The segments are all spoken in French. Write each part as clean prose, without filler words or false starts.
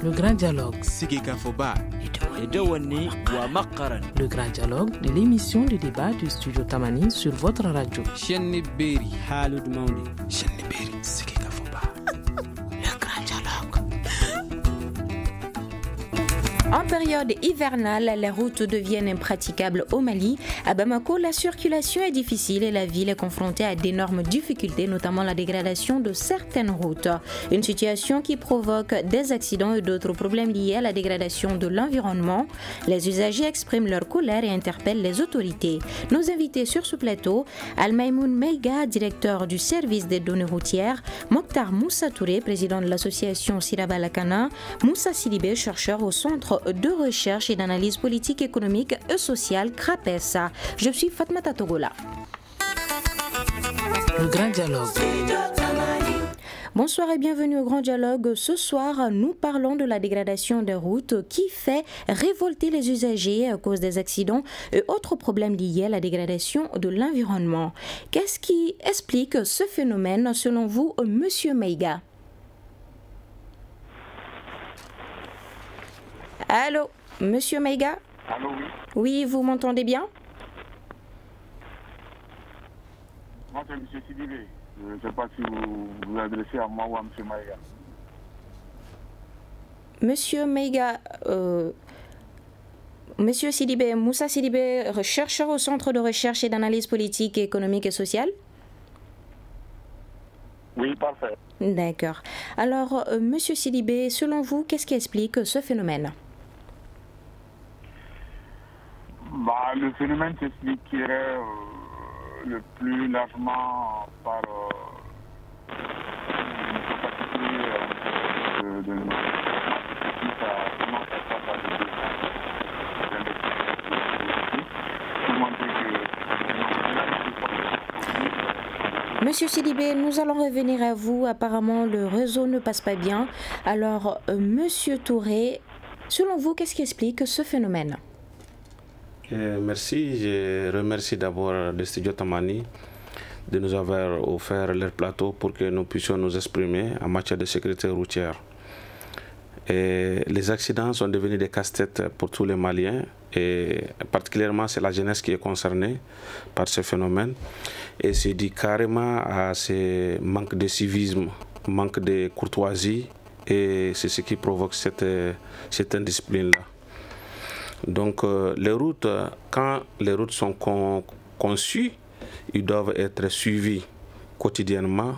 Le grand dialogue. Le grand dialogue de l'émission de débat du studio Tamani sur votre radio. Le grand dialogue. En période hivernale, les routes deviennent impraticables au Mali. À Bamako, la circulation est difficile et la ville est confrontée à d'énormes difficultés, notamment la dégradation de certaines routes. Une situation qui provoque des accidents et d'autres problèmes liés à la dégradation de l'environnement. Les usagers expriment leur colère et interpellent les autorités. Nos invités sur ce plateau, Al-Maïmoun Meiga, directeur du service des données routières, Mokhtar Moussa Touré, président de l'association Siraba Lakana, Moussa Sidibé, chercheur au centre de recherche et d'analyse politique, économique et sociale CRAPES. Je suis Fatmata Togola. Le grand dialogue. Bonsoir et bienvenue au Grand Dialogue. Ce soir, nous parlons de la dégradation des routes qui fait révolter les usagers à cause des accidents et autres problèmes liés à la dégradation de l'environnement. Qu'est-ce qui explique ce phénomène selon vous, Monsieur Meiga? Allô, Monsieur Meiga? Allô, oui. Oui, vous m'entendez bien? Moi, c'est M. Sidibé. Je ne sais pas si vous vous adressez à moi ou à M. Meiga. Monsieur Meiga, Monsieur Sidibé, Moussa Sidibé, chercheur au Centre de recherche et d'analyse politique, économique et sociale? Oui, parfait. D'accord. Alors, Monsieur Sidibé, selon vous, qu'est-ce qui explique ce phénomène? Le phénomène s'expliquerait le plus largement par une capacité de Monsieur Sidibé, nous allons revenir à vous. Apparemment, le réseau ne passe pas bien. Alors, Monsieur Touré, selon vous, qu'est-ce qui explique ce phénomène? Merci. Je remercie d'abord le studio Tamani de nous avoir offert leur plateau pour que nous puissions nous exprimer en matière de sécurité routière. Et les accidents sont devenus des casse-têtes pour tous les Maliens et particulièrement c'est la jeunesse qui est concernée par ce phénomène et c'est dû carrément à ce manque de civisme, manque de courtoisie et c'est ce qui provoque cette indiscipline-là. Donc les routes, quand les routes sont conçues, ils doivent être suivis quotidiennement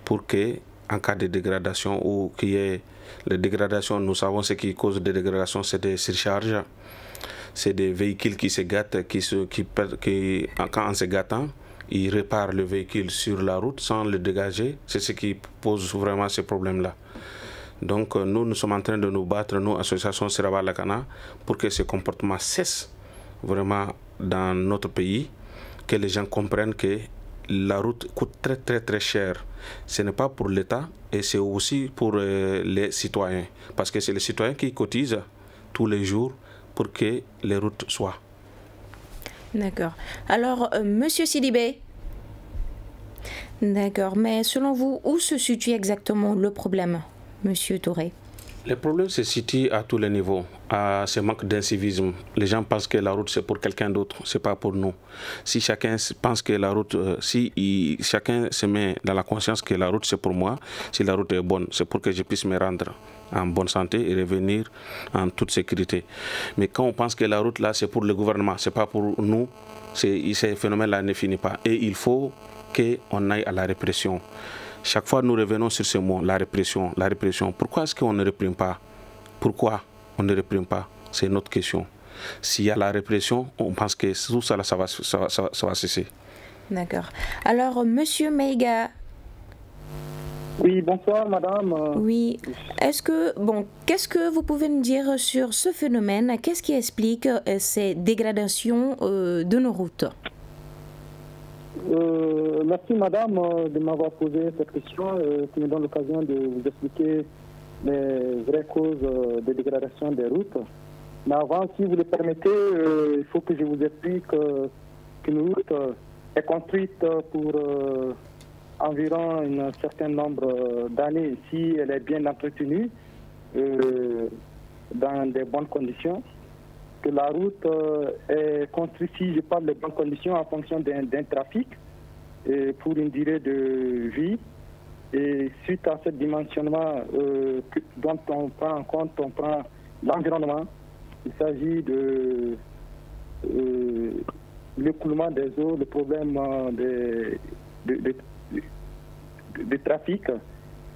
pour que, en cas de dégradation ou qu'il y ait les dégradations, nous savons ce qui cause des dégradations, c'est des surcharges, c'est des véhicules qui se gâtent, en se gâtant, ils réparent le véhicule sur la route sans le dégager, c'est ce qui pose vraiment ce problème-là. Donc nous sommes en train de nous battre, nous, association Siraba Lakana, pour que ce comportement cesse vraiment dans notre pays, que les gens comprennent que la route coûte très très très cher. Ce n'est pas pour l'État et c'est aussi pour les citoyens. Parce que c'est les citoyens qui cotisent tous les jours pour que les routes soient. D'accord. Alors, Monsieur Sidibé, d'accord, mais selon vous, où se situe exactement le problème, Monsieur Touré? Le problème se situe à tous les niveaux, à ce manque d'incivisme. Les gens pensent que la route c'est pour quelqu'un d'autre, c'est pas pour nous. Si chacun pense que la route, chacun se met dans la conscience que la route c'est pour moi, si la route est bonne, c'est pour que je puisse me rendre en bonne santé et revenir en toute sécurité. Mais quand on pense que la route là c'est pour le gouvernement, c'est pas pour nous, ce phénomène-là ne finit pas. Et il faut qu'on aille à la répression. Chaque fois, nous revenons sur ce mot, la répression, la répression. Pourquoi est-ce qu'on ne réprime pas? Pourquoi on ne réprime pas? C'est notre question. S'il y a la répression, on pense que tout ça, ça va cesser. D'accord. Alors, Monsieur Meiga. Oui, bonsoir, madame. Oui. Qu'est-ce que vous pouvez nous dire sur ce phénomène? Qu'est-ce qui explique ces dégradations de nos routes? Merci madame de m'avoir posé cette question qui me donne l'occasion de vous expliquer les vraies causes de dégradation des routes. Mais avant, si vous le permettez, il faut que je vous explique qu'une route est construite pour environ un certain nombre d'années. Si elle est bien entretenue, dans des bonnes conditions, que la route est construite, si je parle de bonnes conditions, en fonction d'un trafic pour une durée de vie. Et suite à ce dimensionnement dont on prend en compte, on prend l'environnement. Il s'agit de l'écoulement des eaux, le problème de trafic.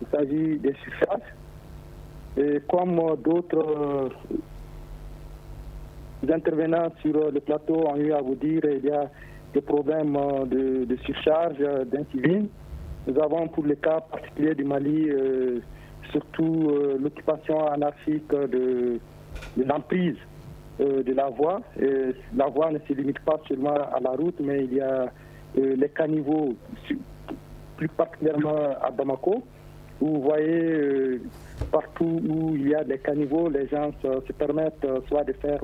Il s'agit des surfaces. Et comme d'autres intervenants sur le plateau ont eu à vous dire, il y a des problèmes de surcharge, d'incivisme. Nous avons pour le cas particulier du Mali, surtout l'occupation anarchique de l'emprise de la voie. Et la voie ne se limite pas seulement à la route, mais il y a les caniveaux, plus particulièrement à Bamako, où vous voyez partout où il y a des caniveaux, les gens se permettent soit de faire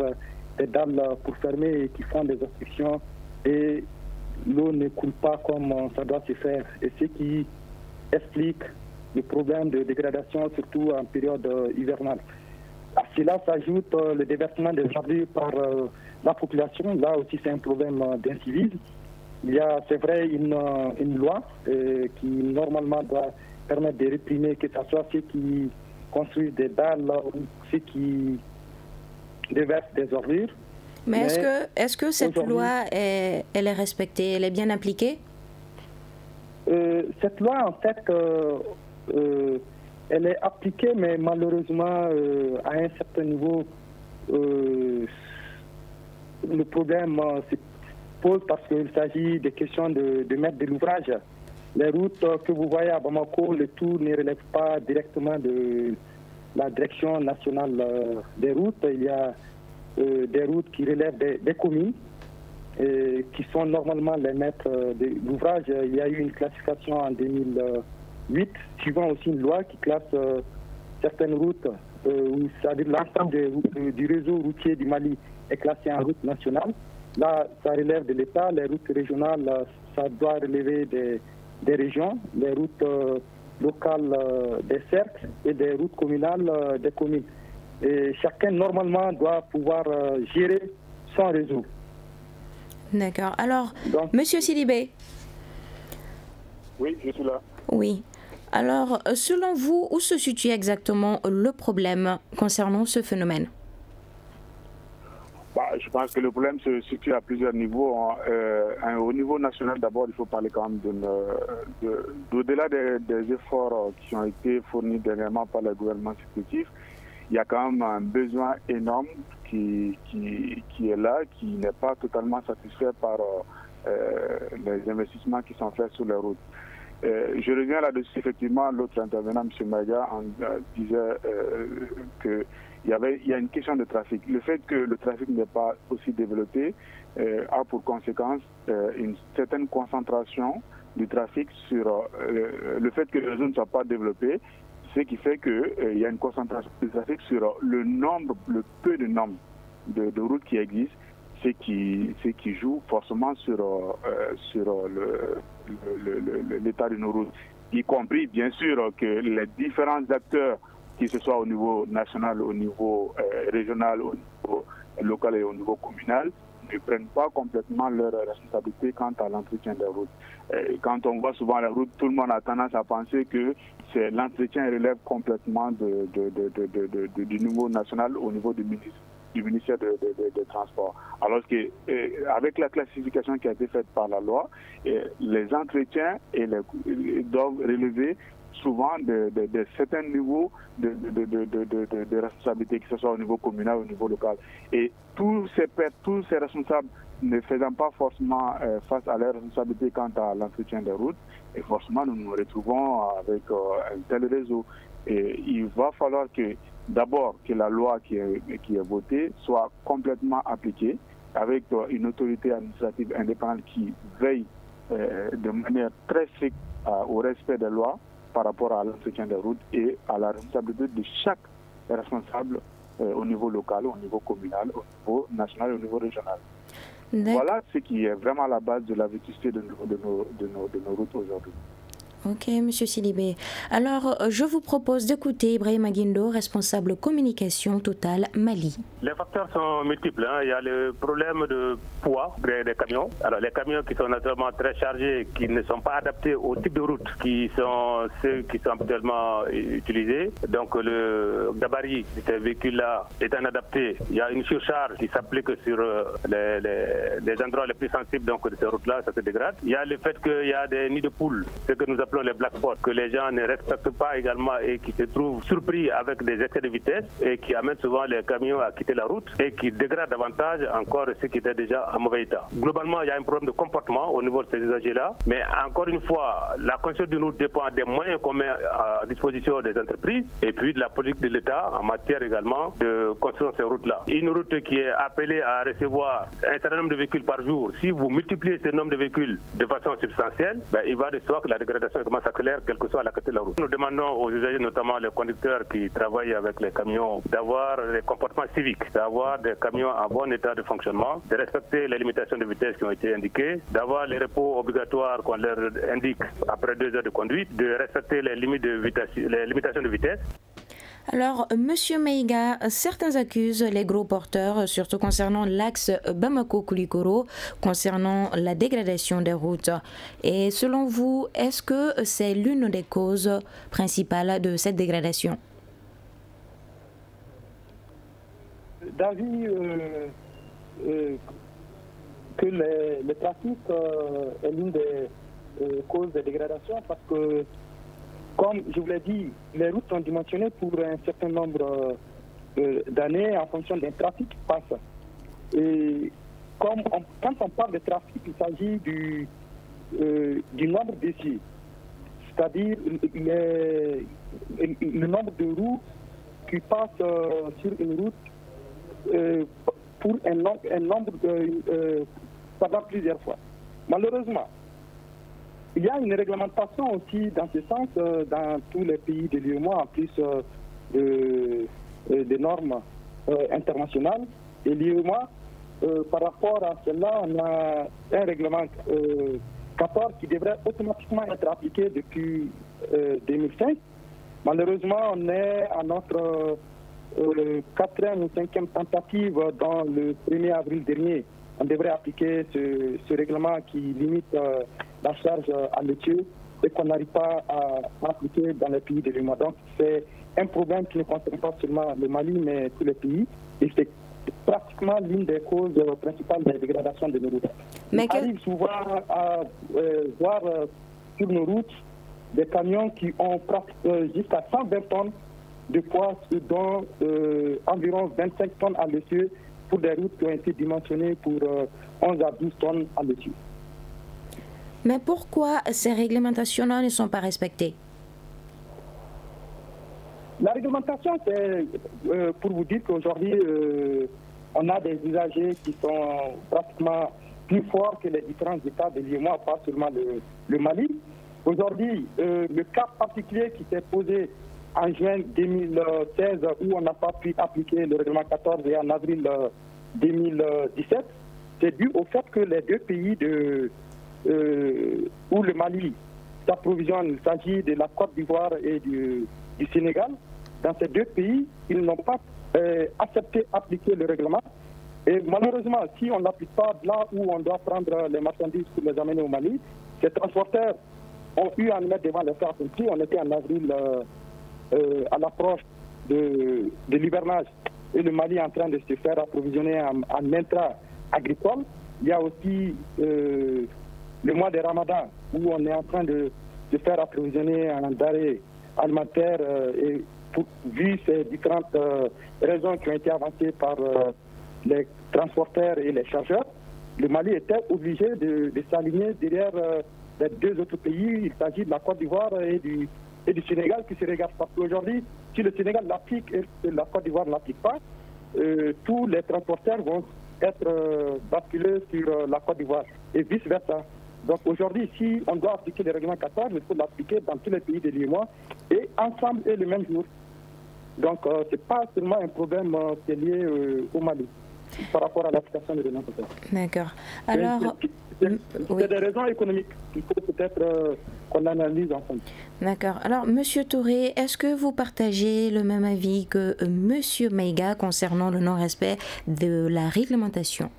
des dalles pour fermer et qui font des obstructions et l'eau ne coule pas comme ça doit se faire. Et ce qui explique le problème de dégradation, surtout en période hivernale. À cela s'ajoute le déversement des ordures par la population. Là aussi, c'est un problème d'incivisme. Il y a, c'est vrai, une loi qui normalement doit permettre de réprimer que ce soit ceux qui construisent des dalles ou ceux qui déversent des ordures. Mais est-ce que cette loi, elle est respectée, elle est bien appliquée? Cette loi, en fait, elle est appliquée, mais malheureusement, à un certain niveau, le problème se pose parce qu'il s'agit de questions de maître de l'ouvrage. Les routes que vous voyez à Bamako, le tout ne relève pas directement de la direction nationale des routes. Il y a des routes qui relèvent des communes qui sont normalement les maîtres de l'ouvrage. Il y a eu une classification en 2008, suivant aussi une loi qui classe certaines routes, c'est-à-dire l'ensemble du réseau routier du Mali est classé en route nationale. Là, ça relève de l'État. Les routes régionales, ça doit relever des régions, les routes locales des cercles et des routes communales des communes. Et chacun, normalement, doit pouvoir gérer son réseau. D'accord. Alors, Monsieur Sidibé. Oui, je suis là. Oui. Alors, selon vous, où se situe exactement le problème concernant ce phénomène? Je pense que le problème se situe à plusieurs niveaux. Au niveau national, d'abord, il faut parler quand même d'au-delà des efforts qui ont été fournis dernièrement par le gouvernement successif. Il y a quand même un besoin énorme qui est là, qui n'est pas totalement satisfait par les investissements qui sont faits sur les routes. Je reviens là-dessus, effectivement, l'autre intervenant, M. Maïga, disait qu'il y a une question de trafic. Le fait que le trafic n'est pas aussi développé a pour conséquence une certaine concentration du trafic sur le fait que le réseau ne soit pas développé, ce qui fait qu'il y a une concentration du trafic sur le peu de nombre de routes qui existent, ce qui joue forcément sur l'état de nos routes, y compris bien sûr que les différents acteurs, que ce soit au niveau national, au niveau régional, au niveau local et au niveau communal, ne prennent pas complètement leur responsabilité quant à l'entretien des routes. Quand on voit souvent la route, tout le monde a tendance à penser que l'entretien relève complètement du niveau national au niveau du ministère des Transports. Alors qu'avec la classification qui a été faite par la loi, les entretiens doivent relever souvent de certains niveaux de responsabilité, que ce soit au niveau communal ou au niveau local. Et tous ces responsables ne faisant pas forcément face à leurs responsabilités quant à l'entretien des routes, et forcément nous nous retrouvons avec un tel réseau. Et il va falloir d'abord que la loi qui est votée soit complètement appliquée avec une autorité administrative indépendante qui veille de manière très stricte au respect des lois par rapport à l'entretien des routes et à la responsabilité de chaque responsable au niveau local, au niveau communal, au niveau national et au niveau régional. Voilà ce qui est vraiment la base de la vétusté de nos routes aujourd'hui. Ok, Monsieur Sidibé. Alors, je vous propose d'écouter Ibrahim Aguindo, responsable communication Total Mali. Les facteurs sont multiples. Il y a le problème de poids des camions. Alors, les camions qui sont naturellement très chargés, qui ne sont pas adaptés au type de route qui sont ceux qui sont actuellement utilisés. Donc, le gabarit de ces véhicules-là est inadapté. Il y a une surcharge qui s'applique sur les endroits les plus sensibles donc, de ces routes-là, ça se dégrade. Il y a le fait qu'il y a des nids de poules, ce que nous appelons les black spots, que les gens ne respectent pas également et qui se trouvent surpris avec des excès de vitesse et qui amènent souvent les camions à quitter la route et qui dégradent davantage encore ce qui était déjà en mauvais état. Globalement, il y a un problème de comportement au niveau de ces usagers-là, mais encore une fois, la construction d'une route dépend des moyens qu'on met à disposition des entreprises et puis de la politique de l'État en matière également de construire ces routes-là. Une route qui est appelée à recevoir un certain nombre de véhicules par jour, si vous multipliez ce nombre de véhicules de façon substantielle, il va de soi que la dégradation s'accélère quelle que soit la qualité de la route. Nous demandons aux usagers, notamment les conducteurs qui travaillent avec les camions, d'avoir des comportements civiques, d'avoir des camions en bon état de fonctionnement, de respecter les limitations de vitesse qui ont été indiquées, d'avoir les repos obligatoires qu'on leur indique après 2 heures de conduite, de respecter les limitations de vitesse. Alors, Monsieur Maïga, certains accusent les gros porteurs, surtout concernant l'axe Bamako-Koulikoro, concernant la dégradation des routes. Et selon vous, est-ce que c'est l'une des causes principales de cette dégradation? D'avis que le trafic est l'une des causes de dégradation parce que, comme je vous l'ai dit, les routes sont dimensionnées pour un certain nombre d'années en fonction d'un trafic qui passe. Et quand on parle de trafic, il s'agit du nombre d'essieux, c'est-à-dire le nombre de roues qui passent sur une route pour un nombre pendant plusieurs fois. Malheureusement, il y a une réglementation aussi dans ce sens dans tous les pays de l'UEMOA, en plus des normes internationales. Et l'UEMOA, par rapport à cela, on a un règlement 14 qui devrait automatiquement être appliqué depuis 2005. Malheureusement, on est à notre 4e ou 5e tentative dans le 1er avril dernier. On devrait appliquer ce règlement qui limite la charge à l'essieu et qu'on n'arrive pas à appliquer dans les pays de l'UEMOA. Donc c'est un problème qui ne concerne pas seulement le Mali, mais tous les pays. Et c'est pratiquement l'une des causes principales de la dégradation de nos routes. Mais on arrive souvent à voir sur nos routes des camions qui ont jusqu'à 120 tonnes de poids, dont environ 25 tonnes à l'essieu pour des routes qui ont été dimensionnées pour 11 à 12 tonnes à l'essieu. Mais pourquoi ces réglementations-là ne sont pas respectées? La réglementation, c'est pour vous dire qu'aujourd'hui, on a des usagers qui sont pratiquement plus forts que les différents États de l'UEMOA, pas seulement le Mali. Aujourd'hui, le cas particulier qui s'est posé en juin 2016, où on n'a pas pu appliquer le règlement 14 et en avril 2017, c'est dû au fait que les deux pays où le Mali s'approvisionne, il s'agit de la Côte d'Ivoire et du Sénégal. Dans ces deux pays, ils n'ont pas accepté d'appliquer le règlement. Et malheureusement, si on n'applique pas là où on doit prendre les marchandises pour les amener au Mali, ces transporteurs ont eu à nous mettre devant les faits accomplis. On était en avril à l'approche de l'hivernage et le Mali est en train de se faire approvisionner en intrants agricoles. Il y a aussi le mois de Ramadan où on est en train de se faire approvisionner en denrées alimentaires et vu ces différentes raisons qui ont été avancées par les transporteurs et les chargeurs, le Mali était obligé de s'aligner derrière les deux autres pays. Il s'agit de la Côte d'Ivoire et du Sénégal qui se regardent. Parce qu'aujourd'hui, si le Sénégal l'applique et la Côte d'Ivoire ne l'applique pas, tous les transporteurs vont être basculés sur la Côte d'Ivoire et vice-versa. Donc aujourd'hui, si on doit appliquer le règlement 14, il faut l'appliquer dans tous les pays de l'UEMOA et ensemble et le même jour. Donc ce n'est pas seulement un problème qui est lié au Mali. par rapport à l'application de l'ordonnance. D'accord. Alors, c'est des raisons économiques qu'il faut peut-être qu'on analyse ensemble. D'accord. Alors, Monsieur Touré, est-ce que vous partagez le même avis que Monsieur Maïga concernant le non-respect de la réglementation?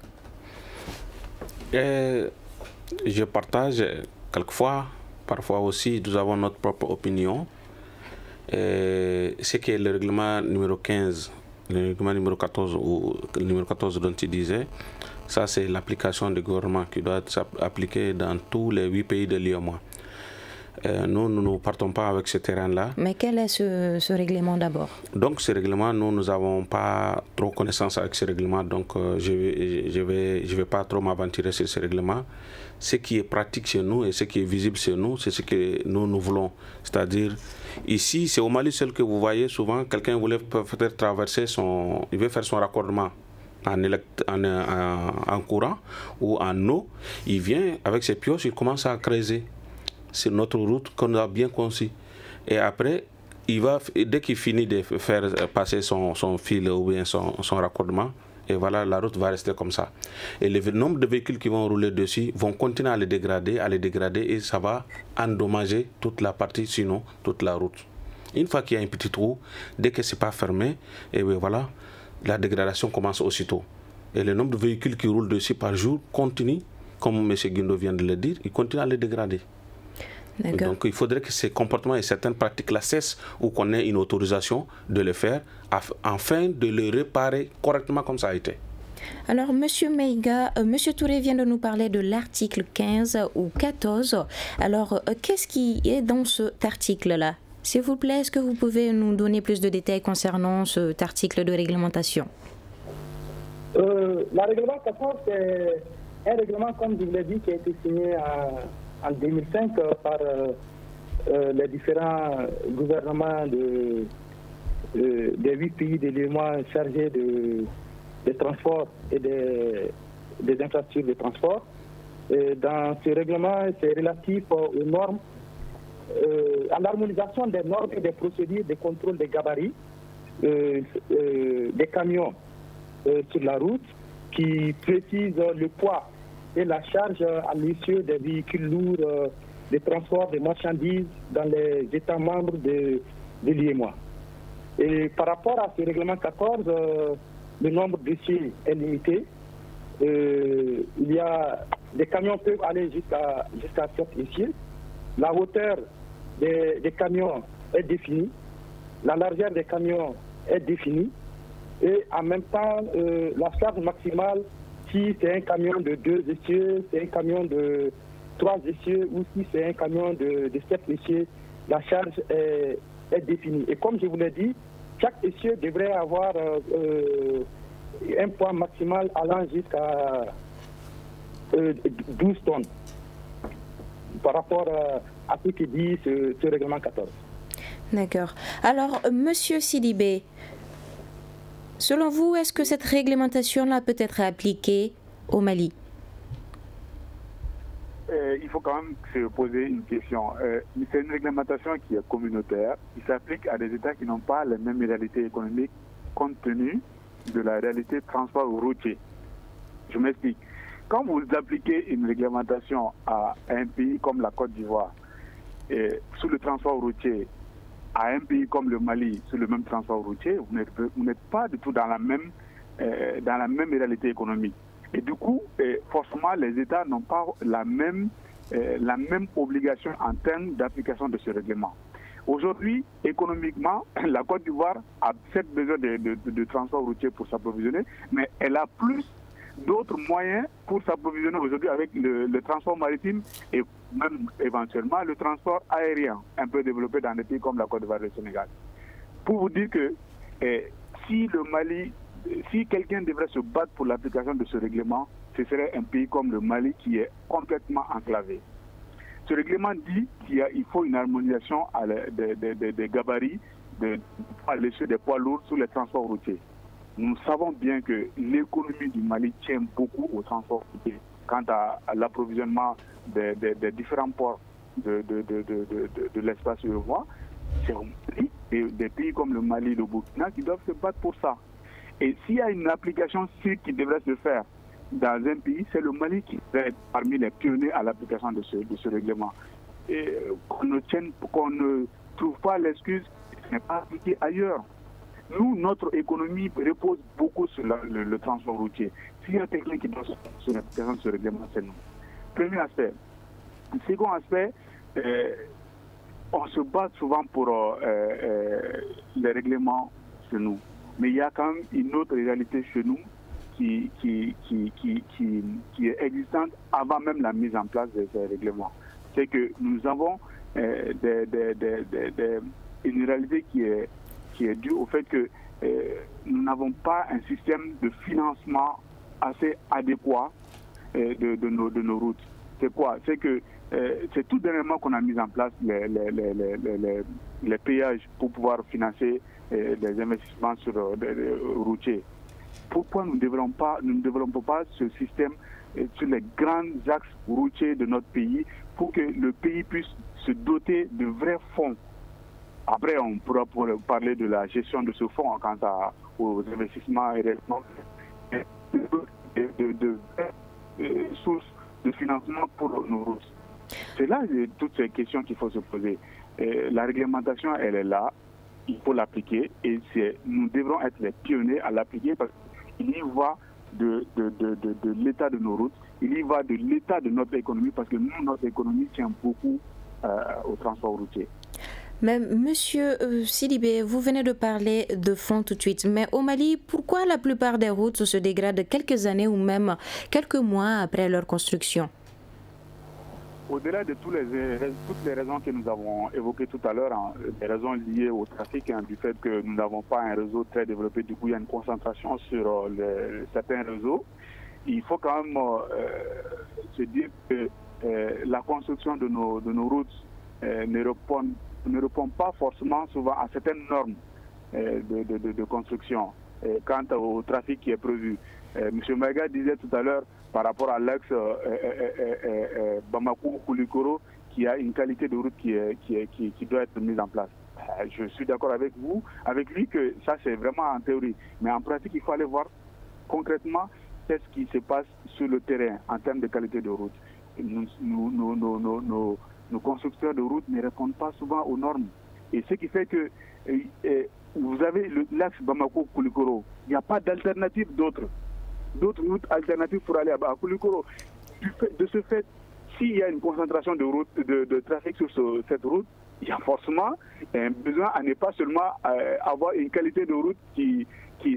Je partage quelquefois, parfois aussi, nous avons notre propre opinion. Ce qui est le règlement numéro 15, le règlement numéro 14 ou le numéro 14 dont il disait, ça c'est l'application du gouvernement qui doit être appliquée dans tous les 8 pays de l'UEMOA. Nous ne partons pas avec ce terrain-là. Mais quel est ce règlement d'abord? Donc ce règlement, nous n'avons pas trop connaissance avec ce règlement, donc je vais pas trop m'aventurer sur ce règlement. Ce qui est pratique chez nous et ce qui est visible chez nous, c'est ce que nous voulons. C'est-à-dire, ici, c'est au Mali seul que vous voyez souvent, quelqu'un voulait peut-être traverser il veut faire son raccordement en courant ou en eau, il vient avec ses pioches, il commence à creuser sur notre route qu'on a bien conçue. Et après, dès qu'il finit de faire passer son fil ou bien son raccordement, et voilà, la route va rester comme ça. Et le nombre de véhicules qui vont rouler dessus vont continuer à les dégrader, et ça va endommager toute la partie, sinon toute la route. Une fois qu'il y a un petit trou, dès que ce n'est pas fermé, et bien voilà, la dégradation commence aussitôt. Et le nombre de véhicules qui roulent dessus par jour continue, comme M. Guindo vient de le dire, il continue à les dégrader. Donc il faudrait que ces comportements et certaines pratiques-là cessent ou qu'on ait une autorisation de le faire afin de le réparer correctement comme ça a été. Alors, M. Maïga, M. Touré vient de nous parler de l'article 15 ou 14. Alors, qu'est-ce qui est dans cet article-là? S'il vous plaît, est-ce que vous pouvez nous donner plus de détails concernant cet article de réglementation? La réglementation, c'est un règlement, comme je vous l'ai dit, qui a été signé en 2005 par les différents gouvernements des 8 pays de l'UEMOA chargés des transports et des infrastructures de transport. Et dans ce règlement, c'est relatif aux normes, à l'harmonisation des normes et des procédures de contrôle des gabarits des camions sur la route, qui précise le poids et la charge à l'issue des véhicules lourds de transport de marchandises dans les États membres de l'UEMOA. Et par rapport à ce règlement 14, le nombre d'essieux est limité. Il y a des camions peuvent aller jusqu'à 7 essieux. La hauteur des camions est définie. La largeur des camions est définie. Et en même temps, la charge maximale, si c'est un camion de 2 essieux, c'est un camion de 3 essieux, ou si c'est un camion de 7 essieux, la charge est définie. Et comme je vous l'ai dit, chaque essieu devrait avoir un poids maximal allant jusqu'à 12 tonnes par rapport à ce que dit ce règlement 14. D'accord. Alors, Monsieur Sidibé, selon vous, est-ce que cette réglementation-là peut être appliquée au Mali? Il faut quand même se poser une question. C'est une réglementation qui est communautaire, qui s'applique à des États qui n'ont pas les mêmes réalités économiques compte tenu de la réalité transport routier. Je m'explique. Quand vous appliquez une réglementation à un pays comme la Côte d'Ivoire, sous le transport routier, à un pays comme le Mali, sur le même transport routier, vous n'êtes pas du tout dans la même réalité économique. Et du coup, forcément, les États n'ont pas la même obligation en termes d'application de ce règlement. Aujourd'hui, économiquement, la Côte d'Ivoire a certes besoin de transport routier pour s'approvisionner, mais elle a plus d'autres moyens pour s'approvisionner aujourd'hui avec le transport maritime et même éventuellement le transport aérien, un peu développé dans des pays comme la Côte d'Ivoire et le Sénégal. Pour vous dire que si quelqu'un devrait se battre pour l'application de ce règlement, ce serait un pays comme le Mali qui est complètement enclavé. Ce règlement dit qu'il faut une harmonisation des gabarits, à l'échelle des poids lourds sur les transports routiers. Nous savons bien que l'économie du Mali tient beaucoup au transport routier quant à l'approvisionnement des différents ports de l'espace UEMOA. C'est des pays comme le Mali et le Burkina qui doivent se battre pour ça. Et s'il y a une application qui devrait se faire dans un pays, c'est le Mali qui est parmi les pionniers à l'application de ce règlement. Et qu'on ne trouve pas l'excuse, ce n'est pas appliqué ailleurs. Nous, notre économie repose beaucoup sur le transport routier. S'il y a quelqu'un qui doit se l'application de ce règlement, c'est nous. Premier aspect. Second aspect, on se bat souvent pour les règlements chez nous. Mais il y a quand même une autre réalité chez nous qui est existante avant même la mise en place de ces règlements. C'est que nous avons une réalité qui est due au fait que nous n'avons pas un système de financement assez adéquat de nos routes. C'est quoi? C'est que c'est tout dernièrement qu'on a mis en place les péages pour pouvoir financer les investissements sur routiers. Pourquoi nous ne développons pas ce système sur les grands axes routiers de notre pays pour que le pays puisse se doter de vrais fonds? Après, on pourra parler de la gestion de ce fonds quant aux investissements et de sources de financement pour nos routes. C'est là toutes ces questions qu'il faut se poser. La réglementation, elle est là, il faut l'appliquer et nous devrons être les pionniers à l'appliquer parce qu'il y va de l'état de nos routes, il y va de l'état de notre économie parce que nous, notre économie tient beaucoup au transport routier. Mais Monsieur Sidibé, vous venez de parler de fonds tout de suite. Mais au Mali, pourquoi la plupart des routes se dégradent quelques années ou même quelques mois après leur construction? Au-delà de toutes les raisons que nous avons évoquées tout à l'heure, des raisons liées au trafic, du fait que nous n'avons pas un réseau très développé, du coup il y a une concentration sur certains réseaux, il faut quand même se dire que la construction de nos routes ne répond pas forcément souvent à certaines normes de construction. Quant au trafic qui est prévu, M. Maïga disait tout à l'heure par rapport à l'axe Bamako-Koulikoro qui a une qualité de route qui doit être mise en place. Je suis d'accord avec lui que ça c'est vraiment en théorie. Mais en pratique, il faut aller voir concrètement qu'est-ce qui se passe sur le terrain en termes de qualité de route. Nos constructeurs de routes ne répondent pas souvent aux normes. Et ce qui fait que vous avez l'axe Bamako-Koulikoro. Il n'y a pas d'alternative d'autres routes alternatives pour aller à Koulikoro. De ce fait, s'il y a une concentration de trafic sur cette route, il y a forcément un besoin à ne pas seulement avoir une qualité de route qui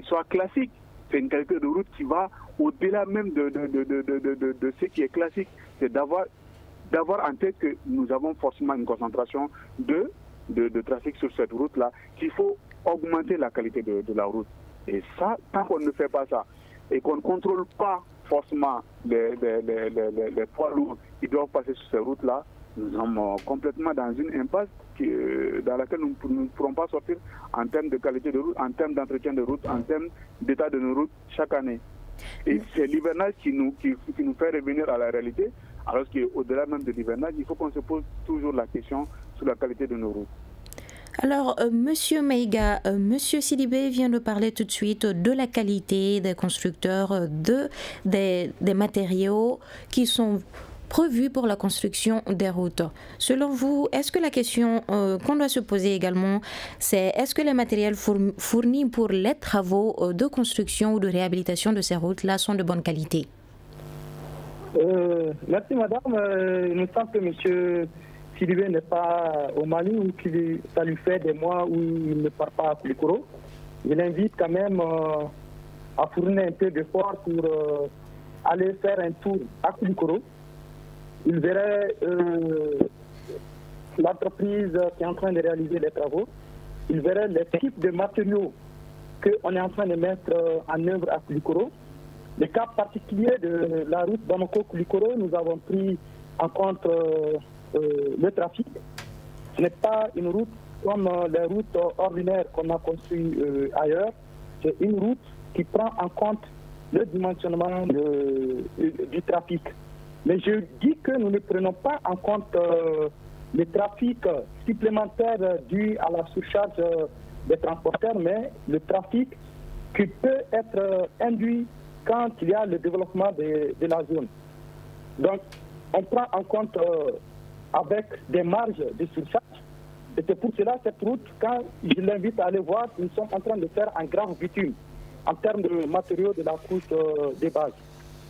soit classique. C'est une qualité de route qui va au-delà même de ce qui est classique. C'est d'avoir en tête que nous avons forcément une concentration de trafic sur cette route-là, qu'il faut augmenter la qualité de la route. Et ça, tant qu'on ne fait pas ça, et qu'on ne contrôle pas forcément les poids lourds qui doivent passer sur ces routes-là, nous sommes complètement dans une impasse dans laquelle nous ne pourrons pas sortir en termes de qualité de route, en termes d'entretien de route, en termes d'état de nos routes chaque année. Et c'est l'hivernage qui nous fait revenir à la réalité, alors qu'au-delà même de l'hivernage, il faut qu'on se pose toujours la question sur la qualité de nos routes. Alors, Monsieur Maïga, Monsieur Sidibé vient de parler tout de suite de la qualité des constructeurs, des matériaux qui sont prévus pour la construction des routes. Selon vous, est-ce que la question qu'on doit se poser également, c'est est-ce que les matériels fournis pour les travaux de construction ou de réhabilitation de ces routes-là sont de bonne qualité? Merci madame. Il me semble que monsieur Sidibé n'est pas au Mali ou que ça lui fait des mois où il ne part pas à Koulikoro. Je l'invite quand même à fournir un peu d'effort pour aller faire un tour à Koulikoro. Il verrait l'entreprise qui est en train de réaliser les travaux. Il verrait les types de matériaux qu'on est en train de mettre en œuvre à Koulikoro. Le cas particulier de la route Bamako-Koulikoro, nous avons pris en compte le trafic. Ce n'est pas une route comme les routes ordinaires qu'on a construites ailleurs. C'est une route qui prend en compte le dimensionnement du trafic. Mais je dis que nous ne prenons pas en compte le trafic supplémentaire dû à la surcharge des transporteurs, mais le trafic qui peut être induit quand il y a le développement de la zone. Donc, on prend en compte avec des marges de surcharge. Et c'est pour cela, cette route, quand je l'invite à aller voir, nous sommes en train de faire un grave bitume en termes de matériaux de la couche des bases.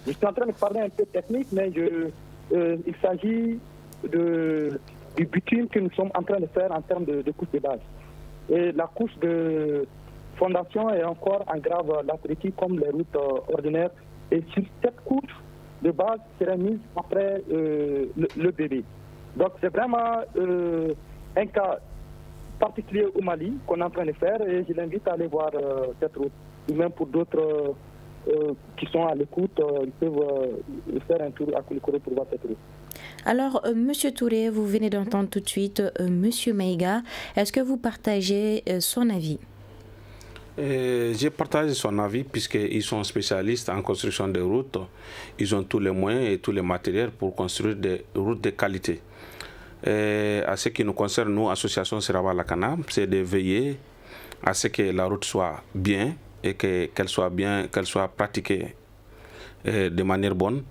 Je suis en train de parler un peu technique, mais il s'agit du bitume que nous sommes en train de faire en termes de couche de base. Et la couche de fondation est encore en grave latérité comme les routes ordinaires. Et sur cette couche de base sera mise après le bébé. Donc c'est vraiment un cas particulier au Mali qu'on est en train de faire et je l'invite à aller voir cette route. Et même pour d'autres qui sont à l'écoute, ils peuvent faire un tour à Koulikoro pour voir cette route. Alors, Monsieur Touré, vous venez d'entendre tout de suite Monsieur Maïga. Est-ce que vous partagez son avis? J'ai partagé son avis puisqu'ils sont spécialistes en construction de routes. Ils ont tous les moyens et tous les matériels pour construire des routes de qualité. Et à ce qui nous concerne, nous, Association Siraba Lakana, c'est de veiller à ce que la route soit bien et qu'elle soit pratiquée de manière bonne.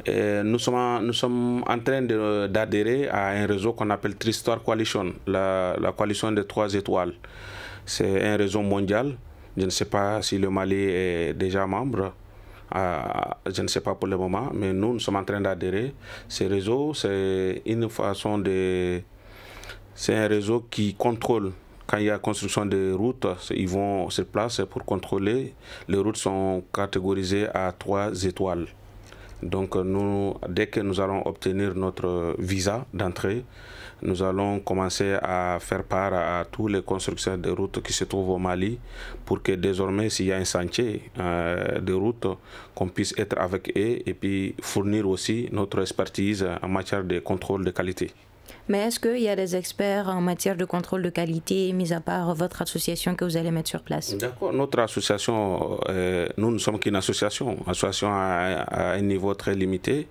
Et nous sommes en train d'adhérer à un réseau qu'on appelle Tristar Coalition, la coalition des 3 étoiles. C'est un réseau mondial. Je ne sais pas si le Mali est déjà membre. Je ne sais pas pour le moment, mais nous sommes en train d'adhérer. Ce réseau, c'est une façon de... C'est un réseau qui contrôle. Quand il y a construction de routes, ils vont sur place pour contrôler. Les routes sont catégorisées à 3 étoiles. Donc nous, dès que nous allons obtenir notre visa d'entrée, nous allons commencer à faire part à tous les constructeurs de routes qui se trouvent au Mali pour que désormais, s'il y a un chantier de route, qu'on puisse être avec eux et puis fournir aussi notre expertise en matière de contrôle de qualité. Mais est-ce qu'il y a des experts en matière de contrôle de qualité, mis à part votre association que vous allez mettre sur place? D'accord. Notre association, nous ne sommes qu'une association à un niveau très limité.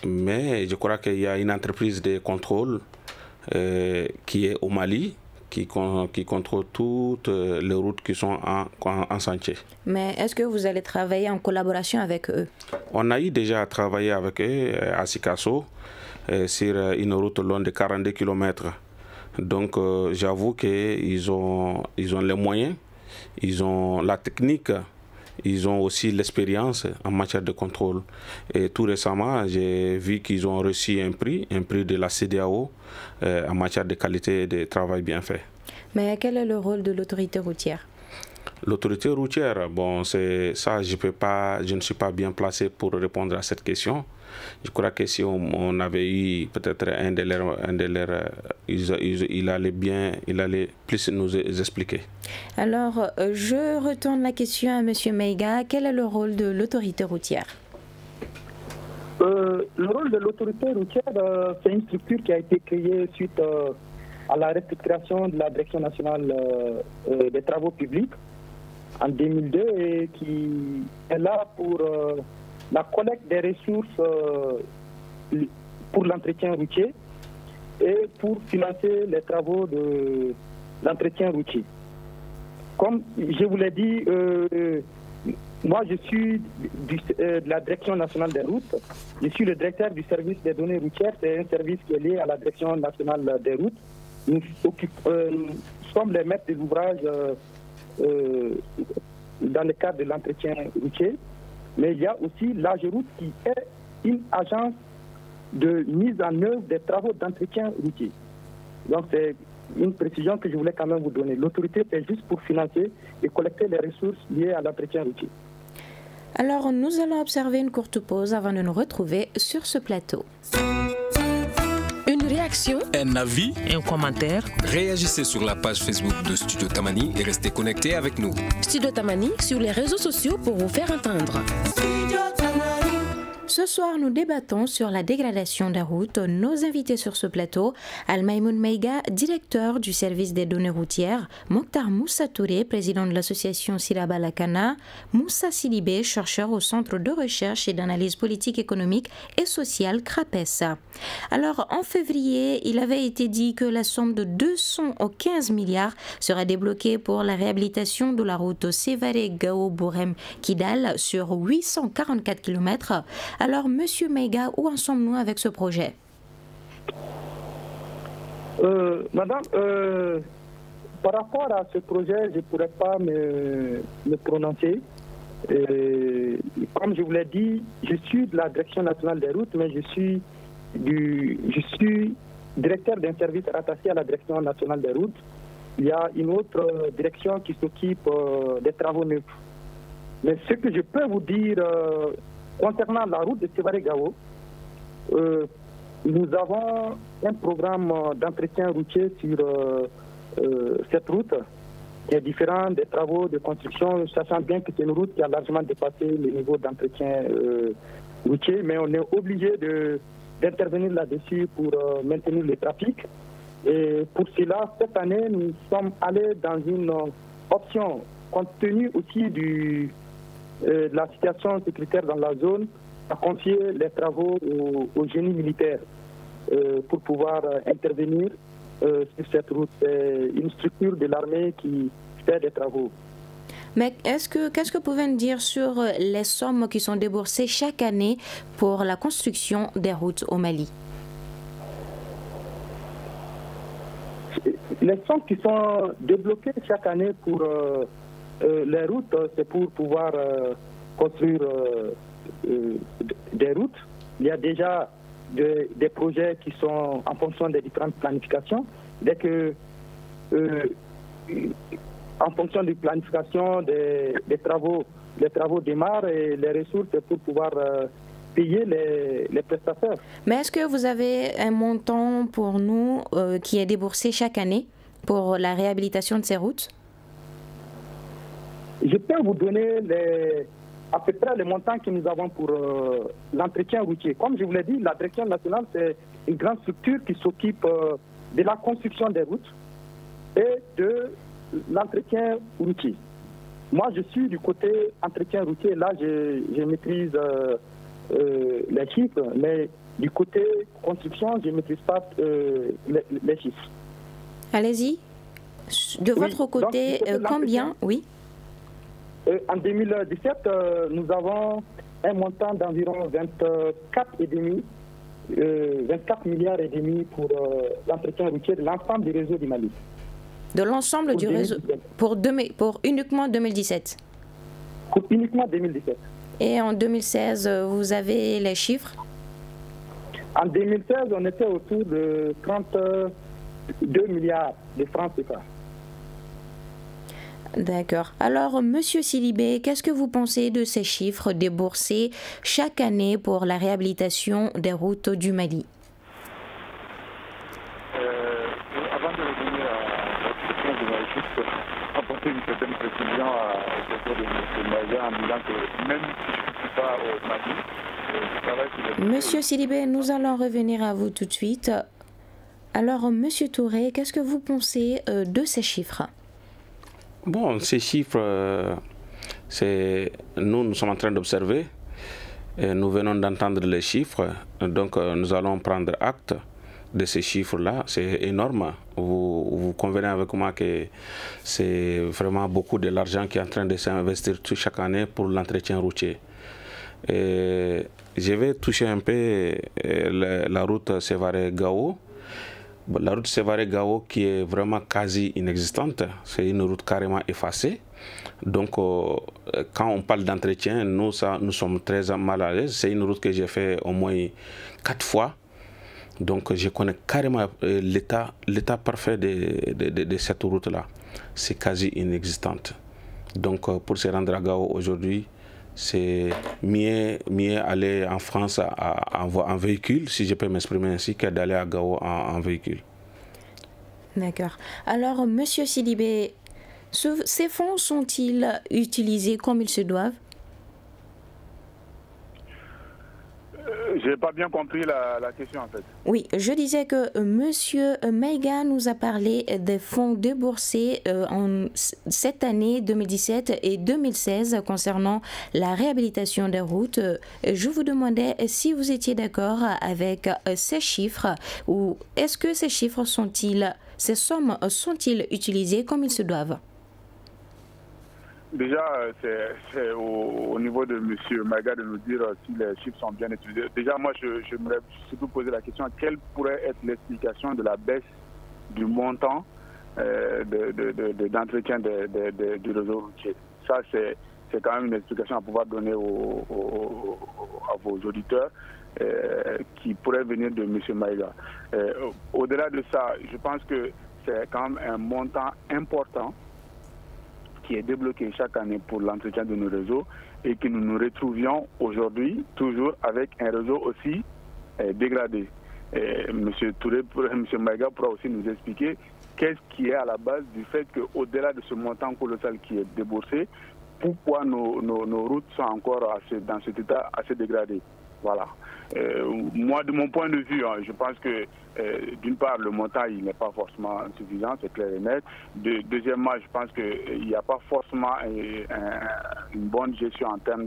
Mais je crois qu'il y a une entreprise de contrôle qui est au Mali, qui contrôle toutes les routes qui sont en chantier. Mais est-ce que vous allez travailler en collaboration avec eux? On a eu déjà travaillé avec eux à Sikasso sur une route longue de 42 km. Donc j'avoue qu'ils ont les moyens, ils ont la technique, ils ont aussi l'expérience en matière de contrôle. Et tout récemment, j'ai vu qu'ils ont reçu un prix de la CEDEAO en matière de qualité de travail bien fait. Mais quel est le rôle de l'autorité routière? L'autorité routière, bon, c'est ça, je ne suis pas bien placé pour répondre à cette question. Je crois que si on avait eu peut-être un de leurs, il allait plus nous expliquer. Alors, je retourne la question à M. Maïga. Quel est le rôle de l'autorité routière? Le rôle de l'autorité routière, c'est une structure qui a été créée suite à la restructuration de la Direction nationale des travaux publics en 2002 et qui est là pour la collecte des ressources pour l'entretien routier et pour financer les travaux de l'entretien routier. Comme je vous l'ai dit, moi je suis de la Direction nationale des routes. Je suis le directeur du service des données routières. C'est un service qui est lié à la Direction nationale des routes. Nous sommes les maîtres de l'ouvrage dans le cadre de l'entretien routier. Mais il y a aussi l'AGEROUTE qui est une agence de mise en œuvre des travaux d'entretien routier. Donc c'est une précision que je voulais quand même vous donner. L'autorité, c'est juste pour financer et collecter les ressources liées à l'entretien routier. Alors nous allons observer une courte pause avant de nous retrouver sur ce plateau. Une réaction, un avis, un commentaire. Réagissez sur la page Facebook de Studio Tamani et restez connectés avec nous. Studio Tamani sur les réseaux sociaux pour vous faire entendre. Ce soir, nous débattons sur la dégradation des routes. Nos invités sur ce plateau, Al-Maïmoun Meiga, directeur du service des données routières, Mokhtar Moussa Touré, président de l'association Siraba Lakana, Moussa Sidibé, chercheur au Centre de recherche et d'analyse politique, économique et sociale CRAPES. Alors, en février, il avait été dit que la somme de 215 milliards sera débloquée pour la réhabilitation de la route Sévaré-Gao-Bourem-Kidal sur 844 km. Alors, Monsieur Meiga, où en sommes-nous avec ce projet? Madame, par rapport à ce projet, je ne pourrais pas me prononcer. Comme je vous l'ai dit, je suis de la Direction nationale des routes, mais je suis directeur d'un service rattaché à la Direction nationale des routes. Il y a une autre direction qui s'occupe des travaux neufs. Mais ce que je peux vous dire concernant la route de Sévaré-Gao, nous avons un programme d'entretien routier sur cette route qui est différent des travaux de construction, sachant bien que c'est une route qui a largement dépassé le niveau d'entretien routier, mais on est obligé d'intervenir là-dessus pour maintenir le trafic. Et pour cela, cette année, nous sommes allés dans une option, compte tenu aussi de la situation sécuritaire dans la zone, à confier les travaux au génie militaire pour pouvoir intervenir sur cette route. C'est une structure de l'armée qui fait des travaux. Mais qu'est-ce que vous pouvez nous dire sur les sommes qui sont déboursées chaque année pour la construction des routes au Mali? Les sommes qui sont débloquées chaque année pour les routes, c'est pour pouvoir construire des routes. Il y a déjà des projets qui sont en fonction des différentes planifications. Dès que, en fonction des planifications, les travaux démarrent et les ressources pour pouvoir payer les prestataires. Mais est-ce que vous avez un montant pour nous qui est déboursé chaque année pour la réhabilitation de ces routes? Je peux vous donner à peu près les montants que nous avons pour l'entretien routier. Comme je vous l'ai dit, la Direction nationale, c'est une grande structure qui s'occupe de la construction des routes et de l'entretien routier. Moi, je suis du côté entretien routier. Là, je maîtrise les chiffres, mais du côté construction, je ne maîtrise pas les chiffres. Allez-y. De votre côté, donc, combien? Oui. En 2017, nous avons un montant d'environ 24 milliards et demi pour l'entretien routier de l'ensemble du réseau du Mali. De l'ensemble du réseau pour uniquement 2017? Pour uniquement 2017. Et en 2016, vous avez les chiffres? En 2016, on était autour de 32 milliards de francs CFA. D'accord. Alors, Monsieur Sidibé, qu'est-ce que vous pensez de ces chiffres déboursés chaque année pour la réhabilitation des routes du Mali? Avant de revenir à votre question, je voudrais juste apporter une certaine précision à propos de M. Maïga en disant que même si je ne suis pas au Mali, je travaille sur les... Monsieur Sidibé, nous allons revenir à vous tout de suite. Alors, Monsieur Touré, qu'est-ce que vous pensez de ces chiffres? Bon, ces chiffres, nous sommes en train d'observer. Nous venons d'entendre les chiffres, donc nous allons prendre acte de ces chiffres-là. C'est énorme. Vous convenez avec moi que c'est vraiment beaucoup de l'argent qui est en train de s'investir chaque année pour l'entretien routier. Et je vais toucher un peu la route Sévaré-Gao. La route Sévaré-Gao qui est vraiment quasi inexistante, c'est une route carrément effacée. Donc quand on parle d'entretien, nous sommes très mal à l'aise. C'est une route que j'ai fait au moins 4 fois. Donc je connais carrément l'état parfait de cette route-là. C'est quasi inexistante. Donc pour se rendre à Gao aujourd'hui, c'est mieux aller en France en véhicule, si je peux m'exprimer ainsi, que d'aller à Gao en véhicule. D'accord. Alors, Monsieur Sidibé, ces fonds sont-ils utilisés comme ils se doivent? Je n'ai pas bien compris la question en fait. Oui, je disais que Monsieur Maïga nous a parlé des fonds déboursés en cette année 2017 et 2016 concernant la réhabilitation des routes. Je vous demandais si vous étiez d'accord avec ces chiffres ou est-ce que ces chiffres ces sommes sont-ils utilisées comme ils se doivent? Déjà, c'est au niveau de M. Maïga de nous dire si les chiffres sont bien utilisés. Déjà, moi, je me surtout poser la question, quelle pourrait être l'explication de la baisse du montant d'entretien du réseau routier? Ça, c'est quand même une explication à pouvoir donner à vos auditeurs qui pourrait venir de M. Maïga. Au-delà de ça, je pense que c'est quand même un montant important qui est débloqué chaque année pour l'entretien de nos réseaux et que nous nous retrouvions aujourd'hui toujours avec un réseau aussi dégradé. M. Touré, M. Maïga pourra aussi nous expliquer qu'est-ce qui est à la base du fait qu'au-delà de ce montant colossal qui est déboursé, pourquoi nos routes sont encore dans cet état assez dégradé. Voilà. Moi, de mon point de vue, je pense que d'une part, le montant il n'est pas forcément suffisant, c'est clair et net. Deuxièmement, je pense qu'il n'y a pas forcément une bonne gestion en termes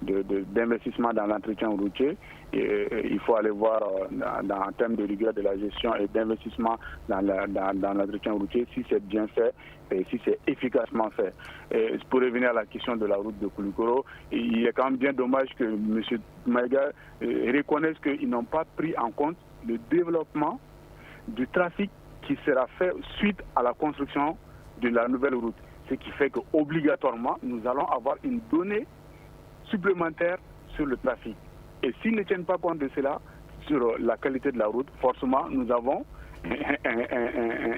d'investissement dans l'entretien routier. Il faut aller voir en termes de rigueur de la gestion et d'investissement dans l'entretien routier si c'est bien fait et si c'est efficacement fait. Pour revenir à la question de la route de Koulikoro, il est quand même bien dommage que M. Maïga reconnaisse qu'ils n'ont pas pris en compte le développement du trafic qui sera fait suite à la construction de la nouvelle route. Ce qui fait qu'obligatoirement, nous allons avoir une donnée supplémentaire sur le trafic. Et s'ils ne tiennent pas compte de cela, sur la qualité de la route, forcément, nous avons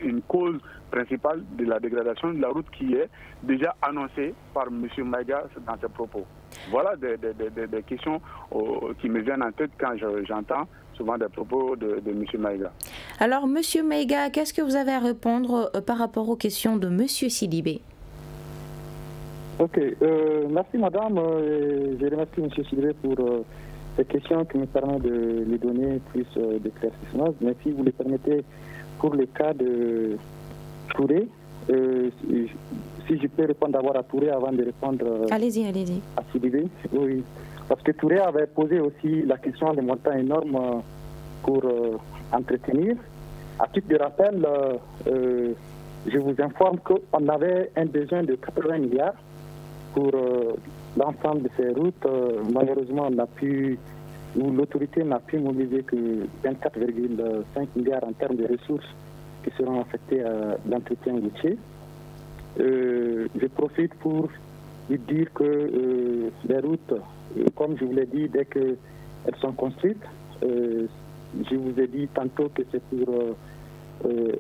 une cause principale de la dégradation de la route qui est déjà annoncée par M. Maïga dans ses propos. Voilà des questions qui me viennent en tête quand j'entends souvent des propos de M. Maïga. Alors, M. Maïga, qu'est-ce que vous avez à répondre par rapport aux questions de M. Sidibé? Ok, merci madame. Je remercie M. Sidibé pour ces questions qui me permettent de lui donner plus d'éclaircissement. Mais si vous le permettez, pour le cas de Touré, si je peux répondre d'abord à Touré avant de répondre allez-y. À Sidibé. Oui, parce que Touré avait posé aussi la question des montants énormes pour entretenir. À titre de rappel, je vous informe qu'on avait un besoin de 80 milliards pour l'ensemble de ces routes. Malheureusement, l'autorité n'a pu mobiliser que 24,5 milliards en termes de ressources qui seront affectées à l'entretien routier. Je profite pour lui dire que les routes, comme je vous l'ai dit, dès qu'elles sont construites, je vous ai dit tantôt que c'est pour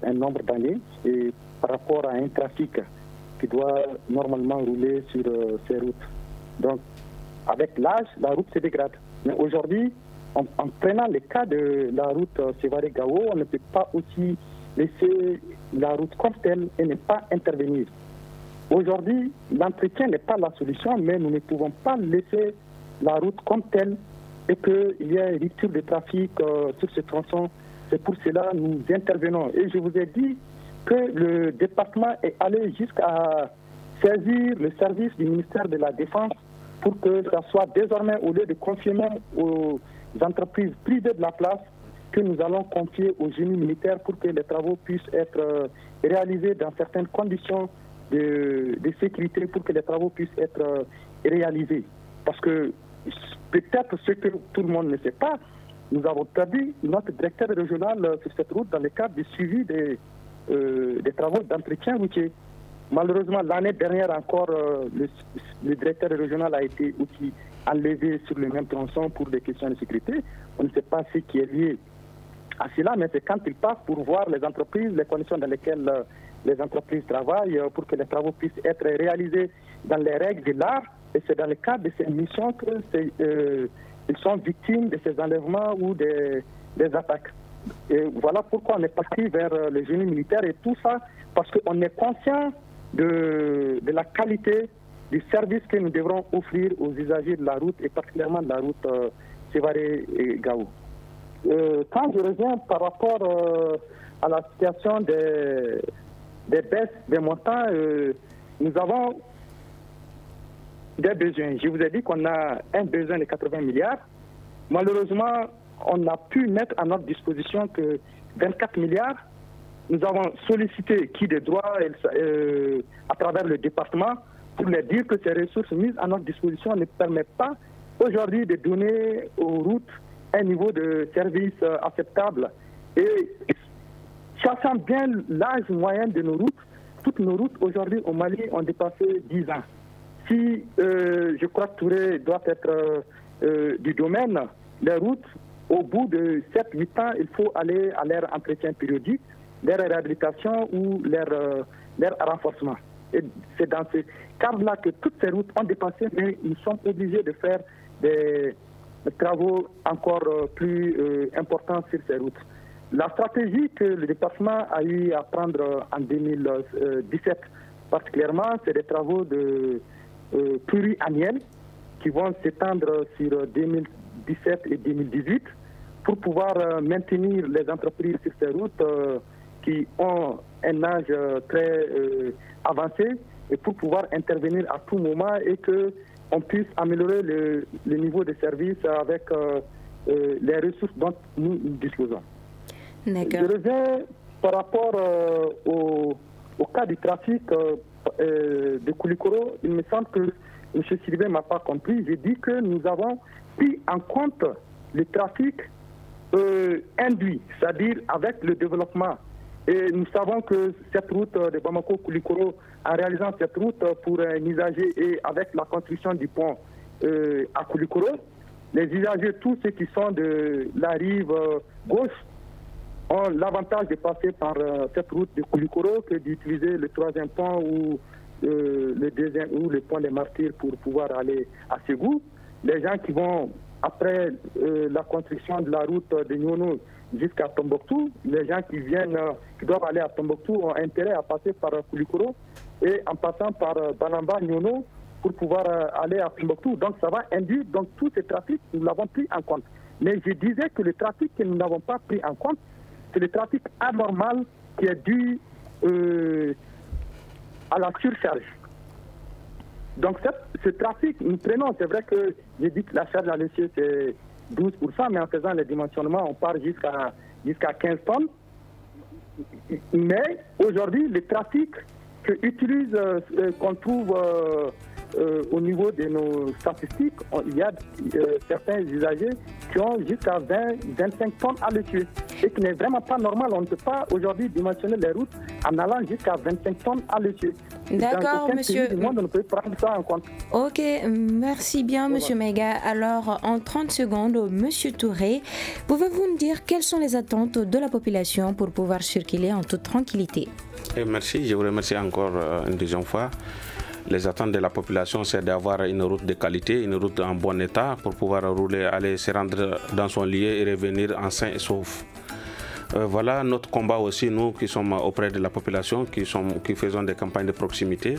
un nombre d'années et par rapport à un trafic qui doit normalement rouler sur ces routes. Donc, avec l'âge, la route se dégrade. Mais aujourd'hui, en prenant le cas de la route Sévaré-Gao, on ne peut pas aussi laisser la route comme telle et ne pas intervenir. Aujourd'hui, l'entretien n'est pas la solution, mais nous ne pouvons pas laisser la route comme telle et qu'il y a une rupture de trafic sur ce tronçon. C'est pour cela que nous intervenons. Et je vous ai dit que le département est allé jusqu'à saisir le service du ministère de la Défense pour que ça soit désormais, au lieu de confier aux entreprises privées de la place, que nous allons confier au génie militaire pour que les travaux puissent être réalisés dans certaines conditions de sécurité, pour que les travaux puissent être réalisés. Parce que peut-être ce que tout le monde ne sait pas, nous avons perdu notre directeur régional sur cette route dans le cadre du suivi des travaux d'entretien routier. Malheureusement, l'année dernière encore, le directeur régional a été aussi enlevé sur le même tronçon pour des questions de sécurité. On ne sait pas ce qui est lié à cela, mais c'est quand il passe pour voir les entreprises, les conditions dans lesquelles les entreprises travaillent, pour que les travaux puissent être réalisés dans les règles de l'art. Et c'est dans le cadre de ces missions qu'ils sont victimes de ces enlèvements ou des attaques. Et voilà pourquoi on est parti vers le génie militaire et tout ça, parce qu'on est conscient de la qualité du service que nous devrons offrir aux usagers de la route et particulièrement de la route Sévaré et Gao. Quand je reviens par rapport à la situation des baisses des montants, nous avons des besoins. Je vous ai dit qu'on a un besoin de 80 milliards. Malheureusement, on n'a pu mettre à notre disposition que 24 milliards. Nous avons sollicité qui de droit à travers le département pour leur dire que ces ressources mises à notre disposition ne permettent pas aujourd'hui de donner aux routes un niveau de service acceptable. Et sachant bien l'âge moyen de nos routes, toutes nos routes aujourd'hui au Mali ont dépassé 10 ans. Si je crois que Touré doit être du domaine, les routes, au bout de 7-8 ans, il faut aller à leur entretien périodique, leur réhabilitation ou leur renforcement. Et c'est dans ce cadre-là que toutes ces routes ont dépassé, mais nous sommes obligés de faire des travaux encore plus importants sur ces routes. La stratégie que le département a eu à prendre en 2017 particulièrement, c'est des travaux pluriannuels qui vont s'étendre sur 2017 et 2018 pour pouvoir maintenir les entreprises sur ces routes qui ont un âge très avancé et pour pouvoir intervenir à tout moment et qu'on puisse améliorer le niveau de service avec les ressources dont nous disposons. Je reviens par rapport au cas du trafic de Koulikoro. Il me semble que M. Sylvain ne m'a pas compris. J'ai dit que nous avons pris en compte le trafic induit, c'est-à-dire avec le développement. Et nous savons que cette route de Bamako-Koulikoro, en réalisant cette route pour un usager et avec la construction du pont à Koulikoro, les usagers, tous ceux qui sont de la rive gauche, ont l'avantage de passer par cette route de Koulikoro que d'utiliser le troisième pont ou le deuxième ou le pont des Martyrs pour pouvoir aller à Ségou. Les gens qui vont après la construction de la route de Nyono jusqu'à Tombouctou, les gens qui doivent aller à Tombouctou ont intérêt à passer par Koulikoro et en passant par Banamba, Nyono pour pouvoir aller à Tombouctou. Donc ça va induire tout ce trafic, nous l'avons pris en compte. Mais je disais que le trafic que nous n'avons pas pris en compte, c'est le trafic anormal qui est dû à la surcharge. Donc ce trafic, nous prenons, c'est vrai que j'ai dit que la charge à l'essieu c'est 12%, mais en faisant les dimensionnements, on part jusqu'à 15 tonnes. Mais aujourd'hui, le trafic qu'on trouve au niveau de nos statistiques, il y a certains usagers qui ont jusqu'à 20-25 tonnes à l'essieu. Et qui n'est vraiment pas normal. On ne peut pas aujourd'hui dimensionner les routes en allant jusqu'à 25 tonnes à l'essieu. D'accord, monsieur. Pays du monde, on peut prendre ça en compte. Ok, merci bien, monsieur Mega. Alors, en 30 secondes, monsieur Touré, pouvez-vous me dire quelles sont les attentes de la population pour pouvoir circuler en toute tranquillité? Merci, je vous remercie encore une deuxième fois. Les attentes de la population, c'est d'avoir une route de qualité, une route en bon état pour pouvoir rouler, aller se rendre dans son lieu et revenir en sain et sauf. Voilà notre combat aussi, nous qui sommes auprès de la population, qui faisons des campagnes de proximité,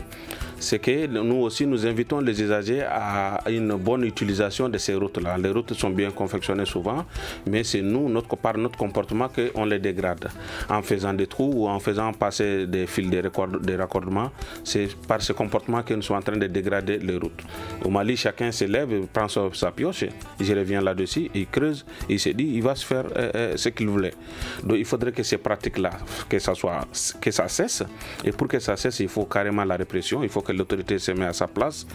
c'est que nous aussi nous invitons les usagers à une bonne utilisation de ces routes-là. Les routes sont bien confectionnées souvent, mais c'est nous, par notre comportement, qu'on les dégrade. En faisant des trous ou en faisant passer des fils de raccordement, c'est par ce comportement que nous sommes en train de dégrader les routes. Au Mali, chacun se lève, prend sa pioche, je reviens là-dessus, il creuse, il se dit, il va se faire ce qu'il voulait. Donc il faudrait que ces pratiques-là, que ça cesse. Et pour que ça cesse, il faut carrément la répression. Il faut que l'autorité se mette à sa place,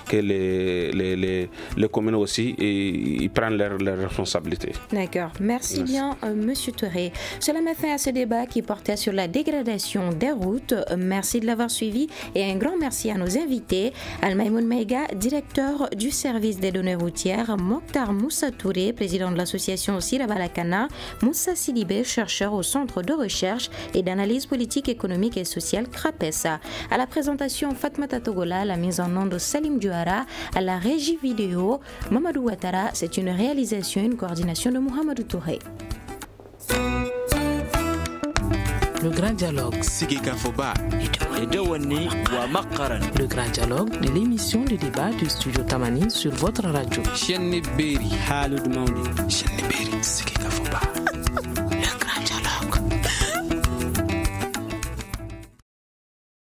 que les communes aussi ils prennent leurs responsabilités. D'accord. Merci bien, monsieur Touré. Cela m'a fait à ce débat qui portait sur la dégradation des routes. Merci de l'avoir suivi et un grand merci à nos invités. Al-Maïmoun Meiga, directeur du service des données routières, Mokhtar Moussa Touré, président de l'association Sirabalakana, Moussa Sidibé, chercheur au Centre de recherche et d'analyse politique, économique et sociale CRAPESA. À la présentation, Fatmata Togola, la mise en onde de Salim Diouara, à la régie vidéo, Mamadou Ouattara. C'est une réalisation, une coordination de Mohamedou Touré. Le grand dialogue. Le grand dialogue de l'émission de débat du studio Tamani sur votre radio.